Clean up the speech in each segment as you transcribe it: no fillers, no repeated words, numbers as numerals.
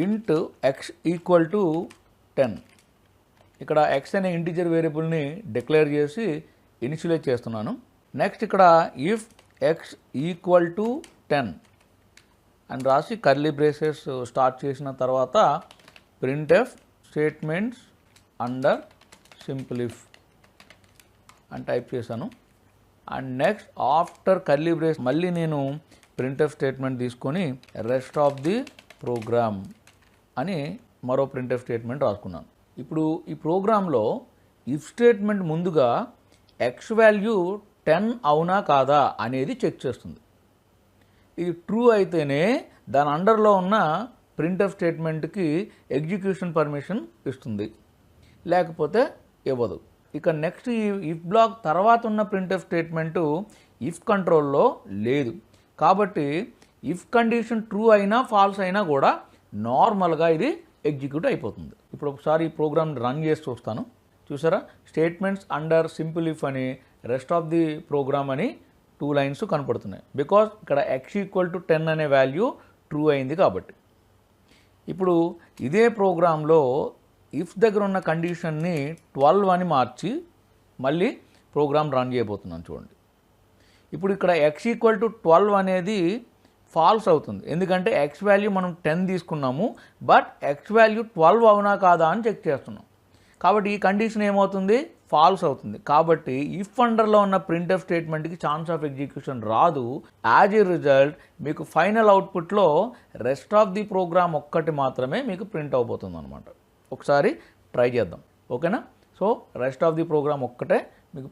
int x equal to 10. ఇక్కడ x అనే integer వేరియబుల్ని డిక్లేర్ చేసి ఇనిషియలైజ్ చేస్తున్నాను. నెక్స్ట్ ఇక్కడ ఇఫ్ x ఈక్వల్ టు 10 అని రాసి కర్లీ బ్రేసెస్ స్టార్ట్ చేసిన తర్వాత printf statements under simple if అని టైప్ చేశాను. And next after curly brace మళ్ళీ నేను printf స్టేట్మెంట్ తీసుకొని రెస్ట్ ఆఫ్ ది ప్రోగ్రామ్ అని మరో printf స్టేట్మెంట్ రాసుకున్నాను. ఇప్పుడు ఈ ప్రోగ్రాంలో ఇఫ్ స్టేట్మెంట్ ముందుగా x వాల్యూ 10 అవునా కాదా అనేది చెక్ చేస్తుంది. ఇది ట్రూ అయితేనే దాని అండర్లో ఉన్న printf స్టేట్మెంట్కి ఎగ్జిక్యూషన్ పర్మిషన్ ఇస్తుంది, లేకపోతే ఇవ్వదు. ఇక నెక్స్ట్ ఈ ఇఫ్ బ్లాక్ తర్వాత ఉన్న printf స్టేట్మెంటు ఇఫ్ కంట్రోల్లో లేదు కాబట్టి ఇఫ్ కండిషన్ ట్రూ అయినా ఫాల్స్ అయినా కూడా నార్మల్గా ఇది ఎగ్జిక్యూట్ అయిపోతుంది. ఇప్పుడు ఒకసారి ఈ ప్రోగ్రామ్ రన్ చేసి చూస్తాను. చూసారా, స్టేట్మెంట్స్ అండర్ సింపుల్ ఇఫ్ అని రెస్ట్ ఆఫ్ ది ప్రోగ్రామ్ అని 2 లైన్స్ కనపడుతున్నాయి. బికాజ్ ఇక్కడ x ఈక్వల్ టు 10 అనే వాల్యూ ట్రూ అయింది కాబట్టి. ఇప్పుడు ఇదే ప్రోగ్రాంలో ఇఫ్ దగ్గర ఉన్న కండిషన్ని 12 అని మార్చి మళ్ళీ ప్రోగ్రామ్ రన్ చేయబోతున్నాను. చూడండి, ఇప్పుడు ఇక్కడ x ఈక్వల్ టు 12 అనేది ఫాల్స్ అవుతుంది, ఎందుకంటే x వాల్యూ మనం 10 తీసుకున్నాము, బట్ x వాల్యూ 12 అవునా కాదా అని చెక్ చేస్తున్నాం. కాబట్టి ఈ కండిషన్ ఏమవుతుంది, ఫాల్స్ అవుతుంది. కాబట్టి ఇఫ్ అండర్లో ఉన్న printf స్టేట్మెంట్కి ఛాన్స్ ఆఫ్ ఎగ్జిక్యూషన్ రాదు. యాజ్ ఏ రిజల్ట్ మీకు ఫైనల్ అవుట్పుట్లో రెస్ట్ ఆఫ్ ది ప్రోగ్రామ్ ఒక్కటి మాత్రమే మీకు ప్రింట్ అవబోతుంది అనమాట. ఒకసారి ట్రై చేద్దాం, ఓకేనా? So rest of the program ఒక్కటే మీకు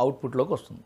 అవుట్పుట్లోకి వస్తుంది.